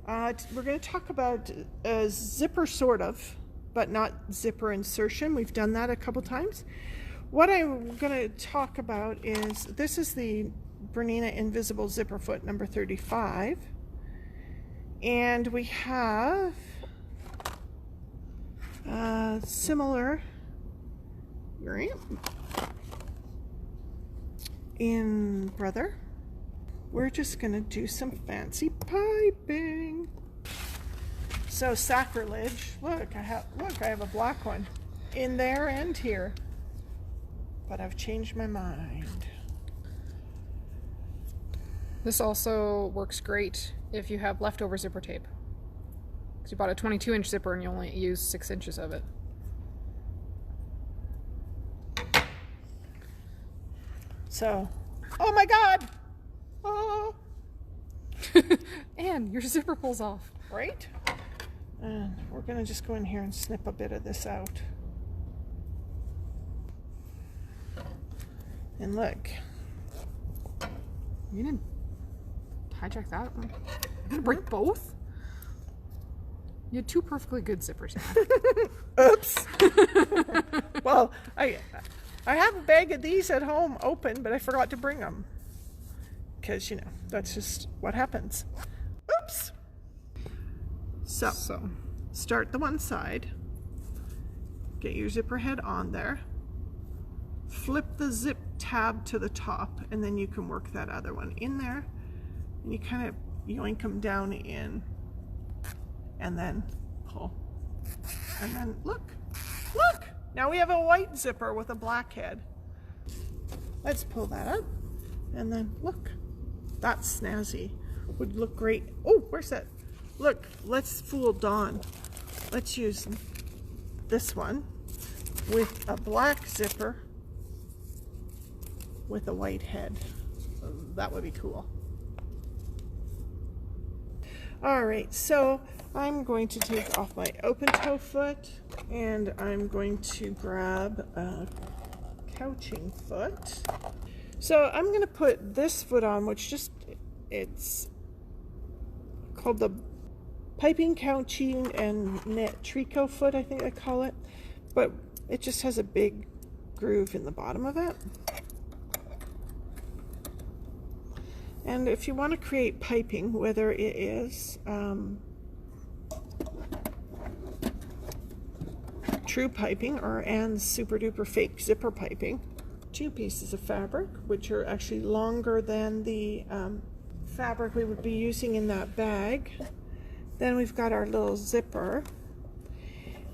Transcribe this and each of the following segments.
We're going to talk about a zipper sort of, but not zipper insertion. We've done that a couple times. What I'm going to talk about is, this is the Bernina Invisible Zipper Foot number 35. And we have similar in Brother. We're just going to do some fancy piping. So sacrilege. Look, I have a black one in there and here. But I've changed my mind. This also works great if you have leftover zipper tape. Because you bought a 22-inch zipper and you only use 6 inches of it. So, oh my God! Oh! And your zipper pulls off. Right? And we're going to just go in here and snip a bit of this out. And look. You didn't hijack that one. You're going to break both? You had 2 perfectly good zippers. Oops. Well, I have a bag of these at home open, but I forgot to bring them. Because, you know, that's just what happens. Oops. So, start the one side. Get your zipper head on there. Flip the zip tab to the top, and then you can work that other one in there. And you kind of yoink them down in. And then pull. And then look. Look! Now we have a white zipper with a black head. Let's pull that up. And then look. That's snazzy. Would look great. Oh, where's that? Look, let's fool Dawn. Let's use this one with a black zipper with a white head. That would be cool. All right, so I'm going to take off my open toe foot and I'm going to grab a couching foot. So I'm going to put this foot on, which it's called the piping, couching, and knit tricot foot, I think they call it. But it just has a big groove in the bottom of it. And if you want to create piping, whether it is true piping and super duper fake zipper piping, 2 pieces of fabric, which are actually longer than the fabric we would be using in that bag. Then we've got our little zipper.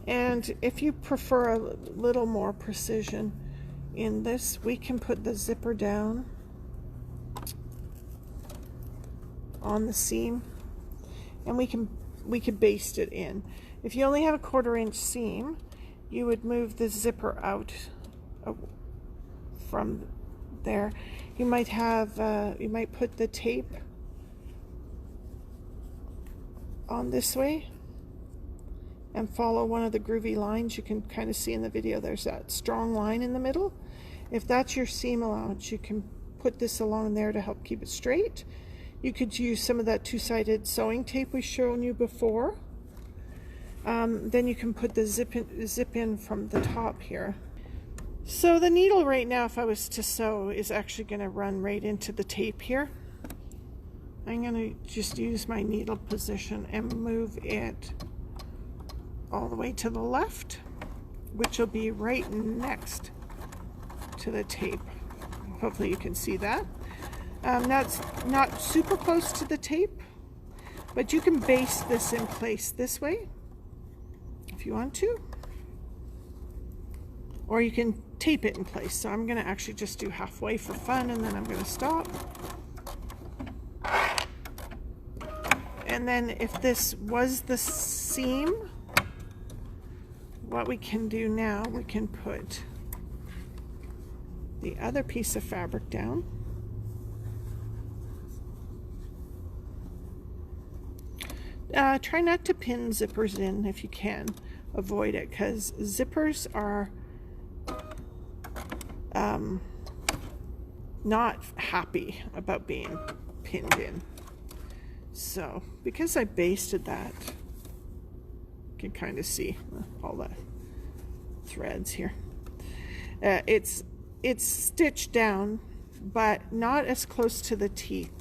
And if you prefer a little more precision in this, we can put the zipper down on the seam, and we could baste it in. If you only have a 1/4 inch seam, you would move the zipper out from there. You might put the tape on this way and follow one of the groovy lines. You can kind of see in the video there's that strong line in the middle. If that's your seam allowance, you can put this along there to help keep it straight. You could use some of that 2-sided sewing tape we've shown you before. Then you can put the zip in from the top here. So the needle right now, if I was to sew, is actually going to run right into the tape here. I'm going to just use my needle position and move it all the way to the left, which will be right next to the tape. Hopefully you can see that. That's not super close to the tape, but you can baste this in place this way if you want to, or you can tape it in place. So I'm going to actually just do halfway for fun, and then I'm going to stop. And then if this was the seam, what we can do now, we can put the other piece of fabric down. Try not to pin zippers in if you can. Avoid it, because zippers are not happy about being pinned in. So because I basted that, you can kind of see all the threads here. It's stitched down, but not as close to the teeth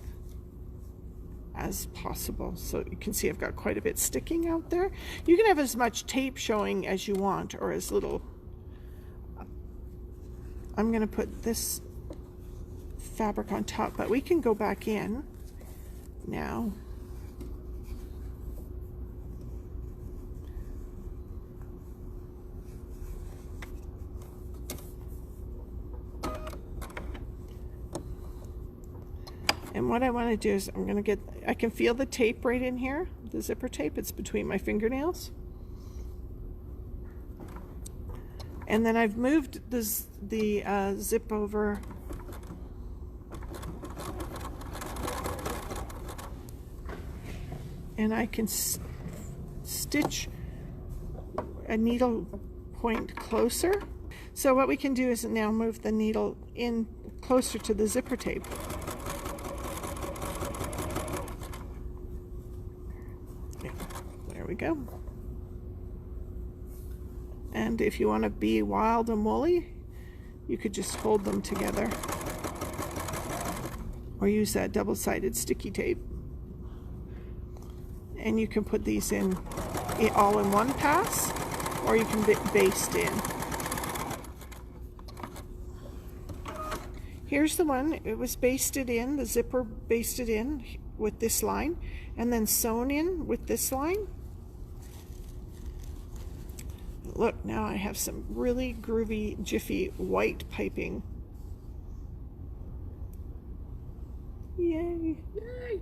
as possible. So you can see I've got quite a bit sticking out there. You can have as much tape showing as you want, or as little. I'm going to put this fabric on top, but we can go back in now. And what I want to do is I'm going to get, I can feel the tape right in here, the zipper tape. It's between my fingernails. And then I've moved the zip over and I can stitch a needle point closer. So what we can do is now move the needle in closer to the zipper tape. There we go. And if you want to be wild and woolly, you could just hold them together or use that double-sided sticky tape. And you can put these in all in one pass, or you can baste in. Here's the one. It was basted in, the zipper basted in with this line, and then sewn in with this line. Look, now I have some really groovy, jiffy white piping. Yay! Yay!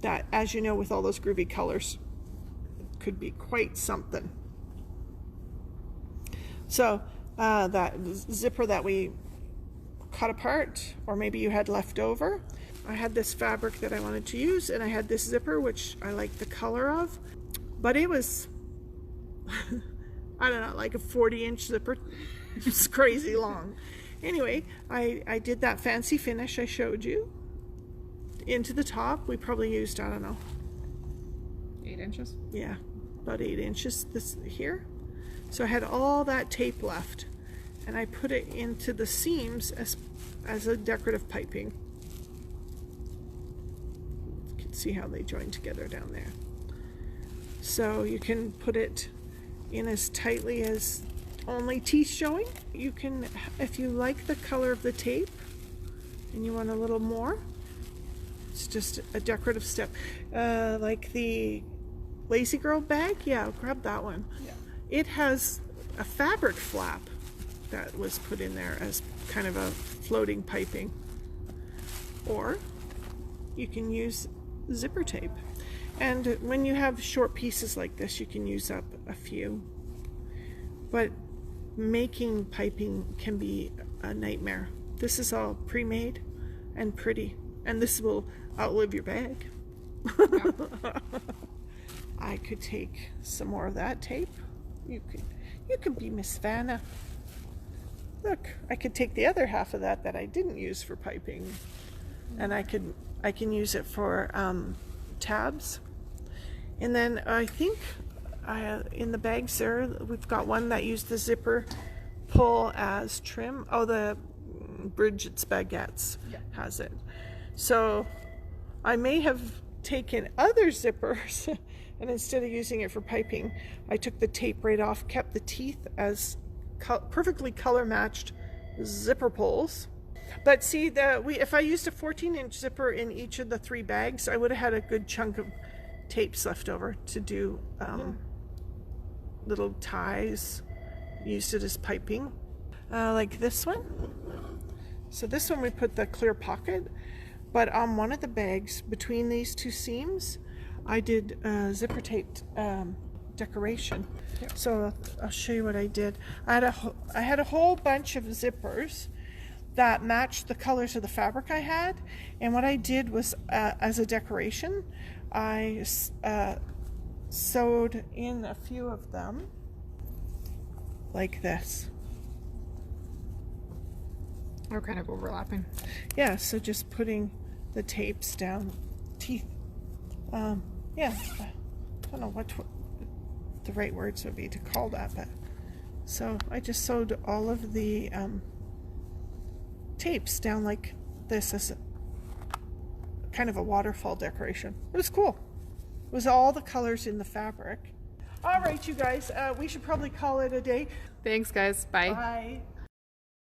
That, as you know, with all those groovy colors, could be quite something. So that zipper that we cut apart, or maybe you had left over, I had this fabric that I wanted to use, and I had this zipper, which I like the color of, but it was I don't know, like a 40-inch zipper. It's crazy long. Anyway, I did that fancy finish I showed you into the top. We probably used, I don't know, 8 inches? Yeah, about 8 inches this here. So I had all that tape left, and I put it into the seams as a decorative piping. You can see how they join together down there. So you can put it in as tightly as only teeth showing. You can, if you like the color of the tape and you want a little more, it's just a decorative step. Like the Lazy Girl bag, yeah, grab that one. Yeah. It has a fabric flap that was put in there as kind of a floating piping. Or you can use zipper tape. And when you have short pieces like this, you can use up a few. But making piping can be a nightmare. This is all pre-made and pretty, and this will outlive your bag. Yeah. I could take some more of that tape. You could be Miss Vanna. Look, I could take the other half of that I didn't use for piping, and I can use it for tabs. And then I think in the bags there, we've got one that used the zipper pull as trim. Oh, the Bridget's Baguettes has it. So I may have taken other zippers and instead of using it for piping, I took the tape right off, kept the teeth as perfectly color matched zipper pulls. But see, if I used a 14-inch zipper in each of the 3 bags, I would have had a good chunk of tapes left over to do little ties. Used it as piping, like this one. So this one we put the clear pocket, but on one of the bags between these 2 seams I did zipper taped decoration. Yeah. So I'll show you what I did. I had a whole bunch of zippers that matched the colors of the fabric I had, and what I did was as a decoration, I sewed in a few of them like this. Or kind of overlapping. Yeah, so just putting the tapes down, teeth Yeah, I don't know what the right words would be to call that, but so I just sewed all of the tapes down like this as kind of a waterfall decoration. It was cool. It was all the colors in the fabric. All right, you guys, we should probably call it a day. Thanks, guys. Bye. Bye.